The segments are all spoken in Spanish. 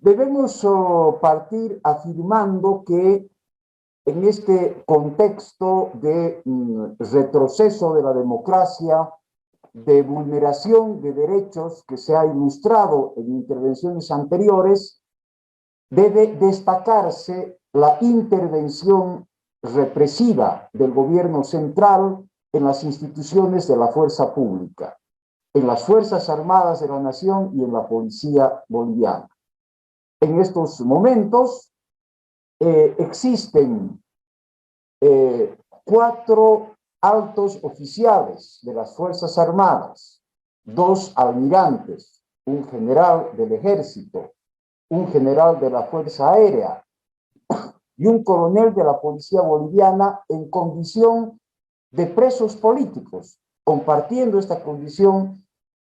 Debemos partir afirmando que en este contexto de retroceso de la democracia, de vulneración de derechos que se ha ilustrado en intervenciones anteriores, debe destacarse la intervención represiva del gobierno central en las instituciones de la fuerza pública, en las Fuerzas Armadas de la Nación y en la Policía Boliviana. En estos momentos existen 4 altos oficiales de las Fuerzas Armadas, 2 almirantes, un general del Ejército, un general de la Fuerza Aérea y un coronel de la Policía Boliviana en condición de presos políticos, compartiendo esta condición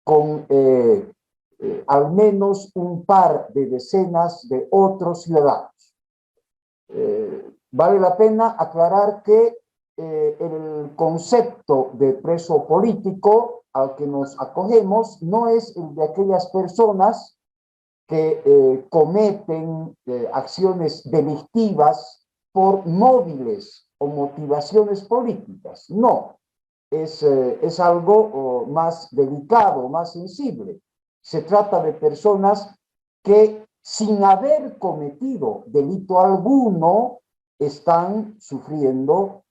con al menos un par de decenas de otros ciudadanos. Vale la pena aclarar que el concepto de preso político al que nos acogemos no es el de aquellas personas que cometen acciones delictivas por móviles o motivaciones políticas. No, es algo más delicado, más sensible. Se trata de personas que sin haber cometido delito alguno están sufriendo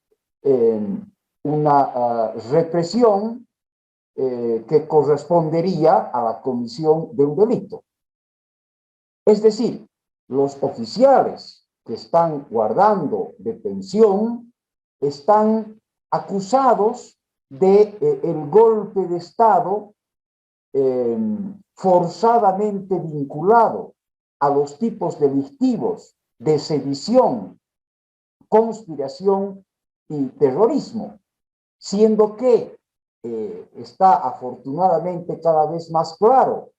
una represión que correspondería a la comisión de un delito. Es decir, los oficiales que están guardando detención están acusados de el golpe de Estado forzadamente vinculado a los tipos delictivos de sedición, conspiración y terrorismo, siendo que está afortunadamente cada vez más claro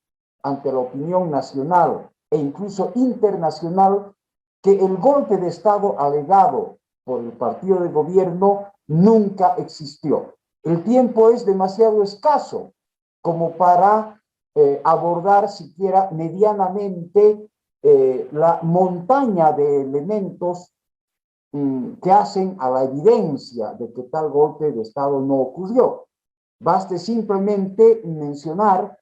ante la opinión nacional e incluso internacional que el golpe de Estado alegado por el partido de gobierno nunca existió. El tiempo es demasiado escaso como para abordar siquiera medianamente la montaña de elementos que hacen a la evidencia de que tal golpe de Estado no ocurrió. Baste simplemente mencionar,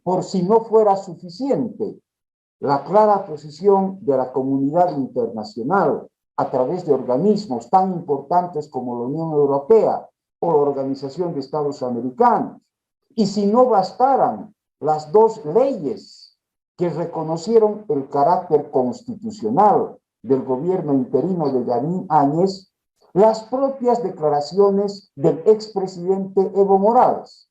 por si no fuera suficiente, la clara posición de la comunidad internacional a través de organismos tan importantes como la Unión Europea o la Organización de Estados Americanos. Y si no bastaran las 2 leyes que reconocieron el carácter constitucional del gobierno interino de Yanín Áñez, las propias declaraciones del expresidente Evo Morales,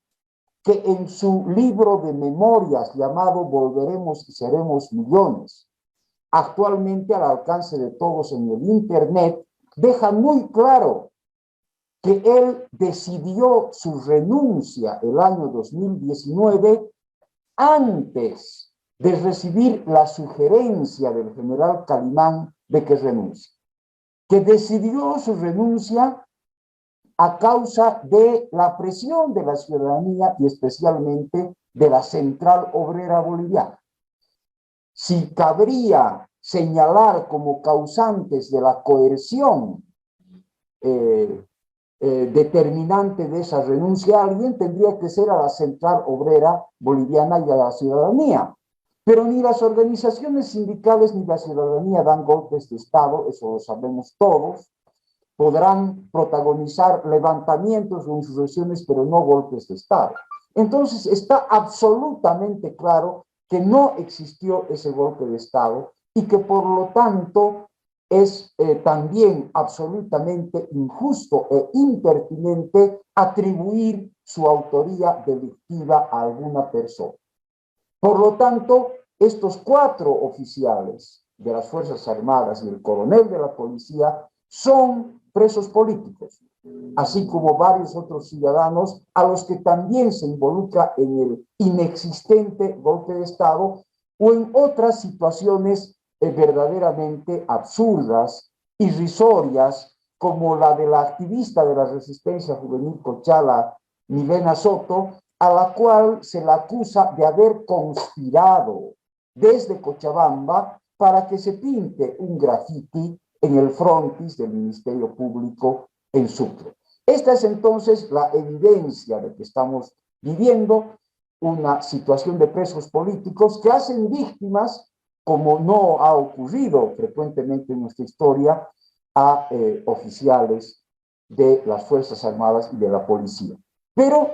que en su libro de memorias llamado Volveremos y Seremos Millones, actualmente al alcance de todos en el Internet, deja muy claro que él decidió su renuncia el año 2019 antes de recibir la sugerencia del general Calimán de que renuncie, que decidió su renuncia a causa de la presión de la ciudadanía y especialmente de la Central Obrera Boliviana. Si cabría señalar como causantes de la coerción determinante de esa renuncia a alguien, tendría que ser a la Central Obrera Boliviana y a la ciudadanía. Pero ni las organizaciones sindicales ni la ciudadanía dan golpes de Estado, eso lo sabemos todos. Podrán protagonizar levantamientos o insurrecciones, pero no golpes de Estado. Entonces está absolutamente claro que no existió ese golpe de Estado y que por lo tanto es también absolutamente injusto e impertinente atribuir su autoría delictiva a alguna persona. Por lo tanto, estos 4 oficiales de las Fuerzas Armadas y el coronel de la policía son presos políticos, así como varios otros ciudadanos a los que también se involucra en el inexistente golpe de Estado o en otras situaciones verdaderamente absurdas, irrisorias, como la de la activista de la resistencia juvenil Cochala, Milena Soto, a la cual se la acusa de haber conspirado desde Cochabamba para que se pinte un grafiti en el frontis del Ministerio Público en Sucre. Esta es entonces la evidencia de que estamos viviendo una situación de presos políticos que hacen víctimas, como no ha ocurrido frecuentemente en nuestra historia, a oficiales de las Fuerzas Armadas y de la policía. Pero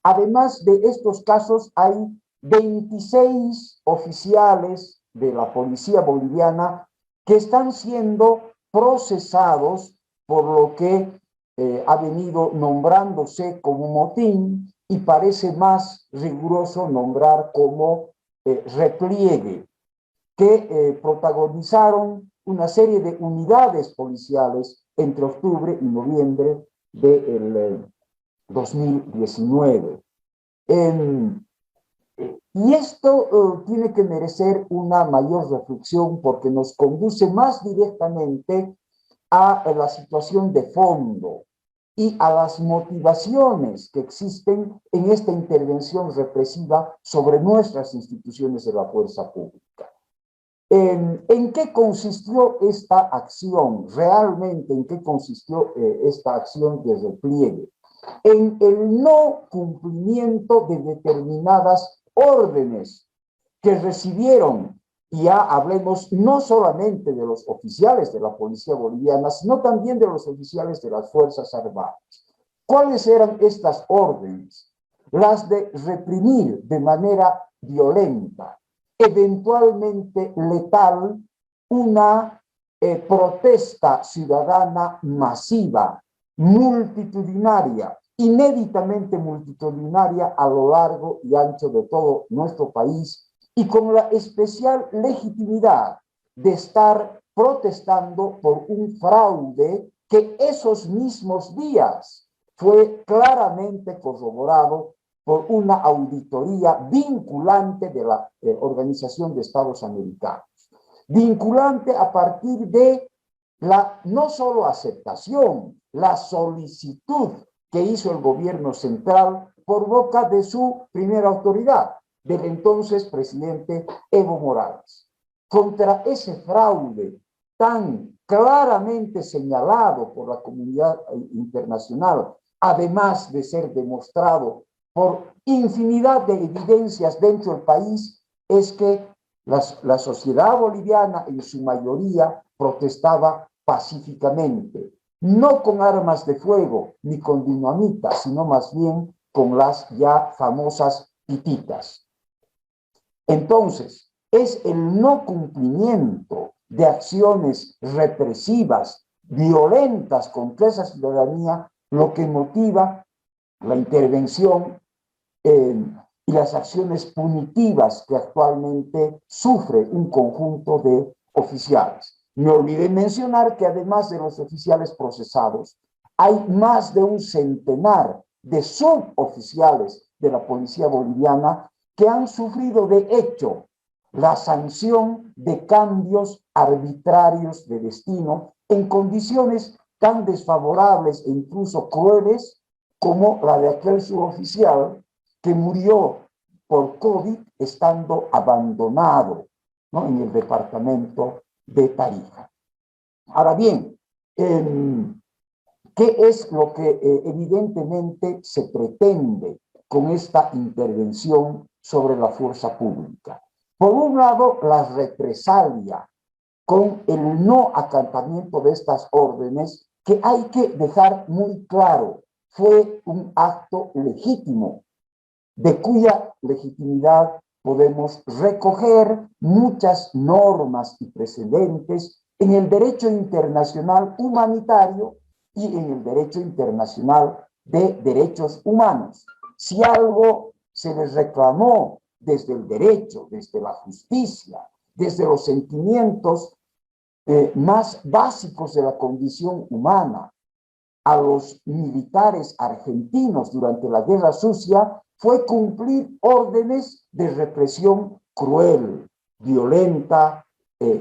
además de estos casos, hay 26 oficiales de la policía boliviana que están siendo procesados por lo que ha venido nombrándose como motín y parece más riguroso nombrar como repliegue, que protagonizaron una serie de unidades policiales entre octubre y noviembre del 2019. Y esto tiene que merecer una mayor reflexión porque nos conduce más directamente a la situación de fondo y a las motivaciones que existen en esta intervención represiva sobre nuestras instituciones de la fuerza pública. ¿En qué consistió esta acción? Realmente, ¿en qué consistió esta acción de repliegue? En el no cumplimiento de determinadas órdenes que recibieron, y ya hablemos no solamente de los oficiales de la policía boliviana, sino también de los oficiales de las Fuerzas Armadas. ¿Cuáles eran estas órdenes? Las de reprimir de manera violenta, eventualmente letal, una protesta ciudadana masiva, multitudinaria, inéditamente multitudinaria a lo largo y ancho de todo nuestro país y con la especial legitimidad de estar protestando por un fraude que esos mismos días fue claramente corroborado por una auditoría vinculante de la Organización de Estados Americanos. Vinculante a partir de la no solo aceptación, la solicitud que hizo el gobierno central por boca de su primera autoridad, del entonces presidente Evo Morales. Contra ese fraude tan claramente señalado por la comunidad internacional, además de ser demostrado por infinidad de evidencias dentro del país, es que la sociedad boliviana en su mayoría protestaba pacíficamente, no con armas de fuego ni con dinamita, sino más bien con las ya famosas pititas. Entonces, es el no cumplimiento de acciones represivas, violentas contra esa ciudadanía, lo que motiva la intervención y las acciones punitivas que actualmente sufre un conjunto de oficiales. Me olvidé mencionar que además de los oficiales procesados, hay más de un centenar de suboficiales de la policía boliviana que han sufrido de hecho la sanción de cambios arbitrarios de destino en condiciones tan desfavorables e incluso crueles como la de aquel suboficial que murió por COVID estando abandonado, ¿no?, en el departamento de Tarija. Ahora bien, ¿qué es lo que evidentemente se pretende con esta intervención sobre la fuerza pública? Por un lado, la represalia con el no acatamiento de estas órdenes, que hay que dejar muy claro, fue un acto legítimo, de cuya legitimidad podemos recoger muchas normas y precedentes en el derecho internacional humanitario y en el derecho internacional de derechos humanos. Si algo se les reclamó desde el derecho, desde la justicia, desde los sentimientos más básicos de la condición humana a los militares argentinos durante la Guerra Sucia, fue cumplir órdenes de represión cruel, violenta,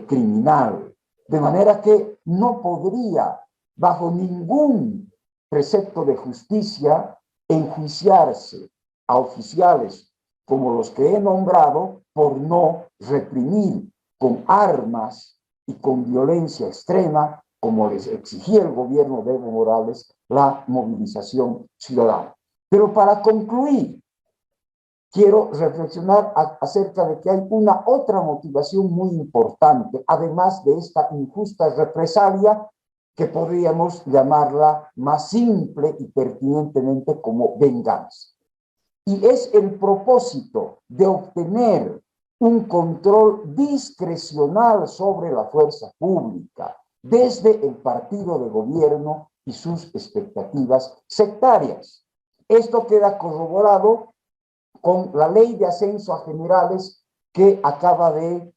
criminal. De manera que no podría, bajo ningún precepto de justicia, enjuiciarse a oficiales como los que he nombrado, por no reprimir con armas y con violencia extrema, como les exigía el gobierno de Evo Morales, la movilización ciudadana. Pero para concluir, quiero reflexionar acerca de que hay una otra motivación muy importante, además de esta injusta represalia, que podríamos llamarla más simple y pertinentemente como venganza. Y es el propósito de obtener un control discrecional sobre la fuerza pública desde el partido de gobierno y sus expectativas sectarias. Esto queda corroborado con la ley de ascenso a generales que acaba de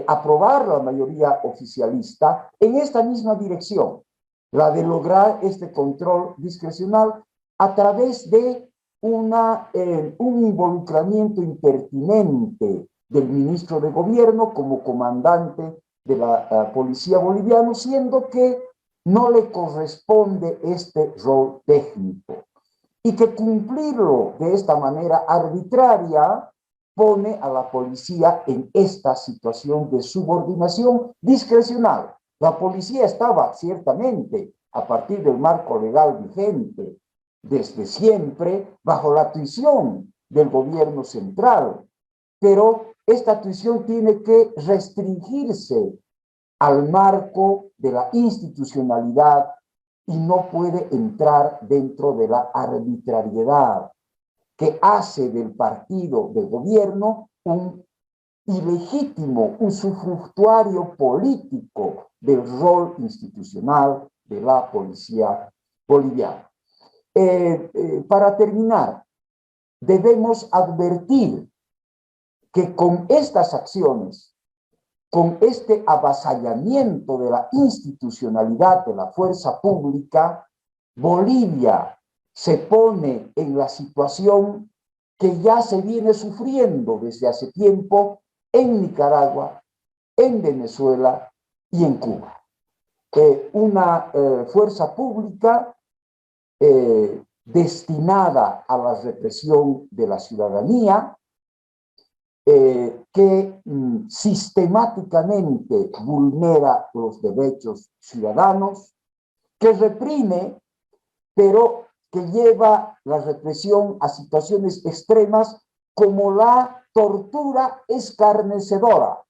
aprobar la mayoría oficialista en esta misma dirección, la de lograr este control discrecional a través de un involucramiento impertinente del ministro de gobierno como comandante de la policía boliviana, siendo que no le corresponde este rol técnico y que cumplirlo de esta manera arbitraria pone a la policía en esta situación de subordinación discrecional. La policía estaba ciertamente, a partir del marco legal vigente, desde siempre, bajo la tuición del gobierno central, pero esta tuición tiene que restringirse al marco de la institucionalidad y no puede entrar dentro de la arbitrariedad que hace del partido de gobierno un ilegítimo, un usufructuario político del rol institucional de la policía boliviana. Para terminar, debemos advertir que con estas acciones, con este avasallamiento de la institucionalidad de la fuerza pública, Bolivia se pone en la situación que ya se viene sufriendo desde hace tiempo en Nicaragua, en Venezuela y en Cuba. Una fuerza pública destinada a la represión de la ciudadanía, que sistemáticamente vulnera los derechos ciudadanos, que reprime, pero que lleva la represión a situaciones extremas como la tortura escarnecedora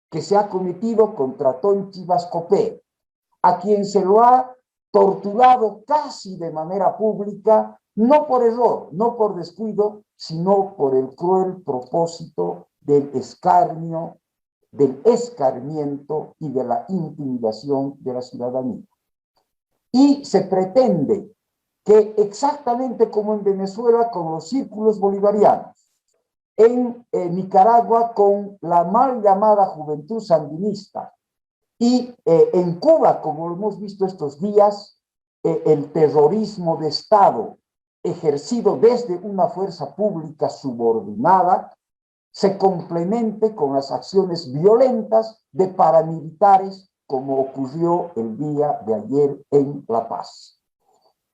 que se ha cometido contra Tonchi Vascopé, a quien se lo ha torturado casi de manera pública, no por error, no por descuido, sino por el cruel propósito del escarnio, del escarmiento y de la intimidación de la ciudadanía. Y se pretende que exactamente como en Venezuela con los círculos bolivarianos, en Nicaragua con la mal llamada juventud sandinista y en Cuba, como lo hemos visto estos días, el terrorismo de Estado ejercido desde una fuerza pública subordinada se complemente con las acciones violentas de paramilitares como ocurrió el día de ayer en La Paz.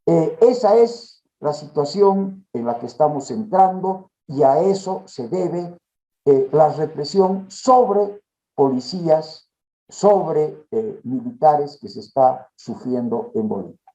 Esa es la situación en la que estamos entrando y a eso se debe la represión sobre policías, sobre militares que se está sufriendo en Bolivia.